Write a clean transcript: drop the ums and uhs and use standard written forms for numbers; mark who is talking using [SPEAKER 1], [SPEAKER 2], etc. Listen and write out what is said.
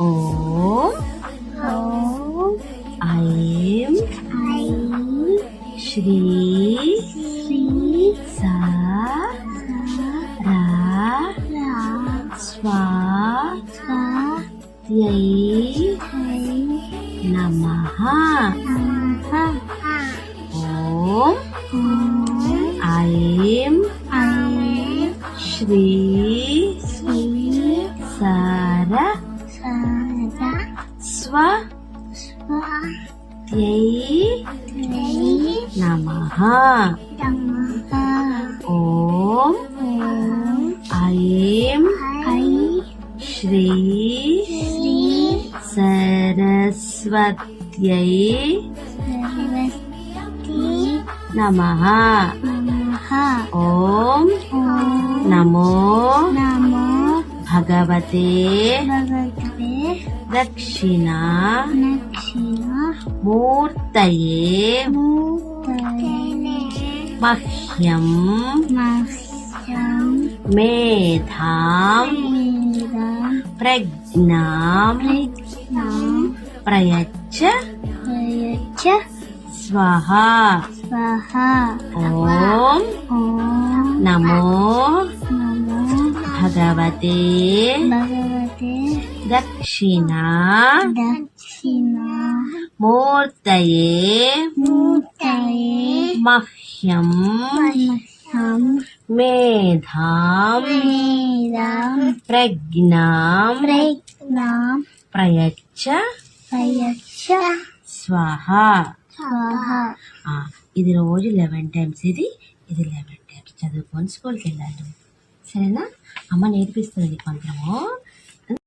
[SPEAKER 1] ఓం
[SPEAKER 2] ఓం
[SPEAKER 1] ఐం
[SPEAKER 2] ఐం
[SPEAKER 1] శ్రీ
[SPEAKER 2] శ్రీ
[SPEAKER 1] సా రా
[SPEAKER 2] రా
[SPEAKER 1] స్వా
[SPEAKER 2] స్వా
[SPEAKER 1] త్యై
[SPEAKER 2] త్యై
[SPEAKER 1] నమః.
[SPEAKER 2] నమః.
[SPEAKER 1] ఓం
[SPEAKER 2] ఓం
[SPEAKER 1] ఐం
[SPEAKER 2] ఐం
[SPEAKER 1] శ్రీ
[SPEAKER 2] శ్రీ
[SPEAKER 1] సర
[SPEAKER 2] సదా
[SPEAKER 1] స్వ
[SPEAKER 2] స్వా
[SPEAKER 1] త్యై
[SPEAKER 2] త్యై
[SPEAKER 1] నమః.
[SPEAKER 2] నమః.
[SPEAKER 1] ఓం
[SPEAKER 2] ఓం
[SPEAKER 1] ఐం
[SPEAKER 2] ఐం
[SPEAKER 1] శ్రీ
[SPEAKER 2] శ్రీ
[SPEAKER 1] సరస్వత్యై
[SPEAKER 2] సరస్వతి
[SPEAKER 1] నమః.
[SPEAKER 2] నమః.
[SPEAKER 1] ఓం
[SPEAKER 2] ఓం
[SPEAKER 1] నమో
[SPEAKER 2] నమో
[SPEAKER 1] భగవతే
[SPEAKER 2] భగవతే
[SPEAKER 1] దక్షిణ
[SPEAKER 2] దక్షిణ
[SPEAKER 1] మూర్తయే
[SPEAKER 2] మూర్తయే
[SPEAKER 1] మహ్యం
[SPEAKER 2] మహ్యం
[SPEAKER 1] మేధాం
[SPEAKER 2] వేదం
[SPEAKER 1] ప్రజ్ఞాం
[SPEAKER 2] ప్రజ్ఞాం
[SPEAKER 1] ప్రయచ్చ
[SPEAKER 2] ప్రయచ్చ
[SPEAKER 1] స్వహ.
[SPEAKER 2] స్వహ.
[SPEAKER 1] ఓం
[SPEAKER 2] ఓం
[SPEAKER 1] నమో
[SPEAKER 2] నమో
[SPEAKER 1] భగవతే
[SPEAKER 2] భగవతే
[SPEAKER 1] దక్షిణ
[SPEAKER 2] దక్షిణ
[SPEAKER 1] మూర్తయే
[SPEAKER 2] మూర్తయే
[SPEAKER 1] మహ్యం
[SPEAKER 2] మహ్యం
[SPEAKER 1] మేధాం
[SPEAKER 2] వేదం
[SPEAKER 1] ప్రజ్ఞాం
[SPEAKER 2] ప్రజ్ఞాం
[SPEAKER 1] ప్రయచ్చ
[SPEAKER 2] ప్రయచ్చ
[SPEAKER 1] స్వహ.
[SPEAKER 2] స్వహ.
[SPEAKER 1] ఇది రోజు 11 టైమ్స్ ఇది 11 టైమ్స్ చదువుకొని స్కూల్కి వెళ్ళాలి. సరేనా? అమ్మ నేర్పిస్తుంది కొంచెము.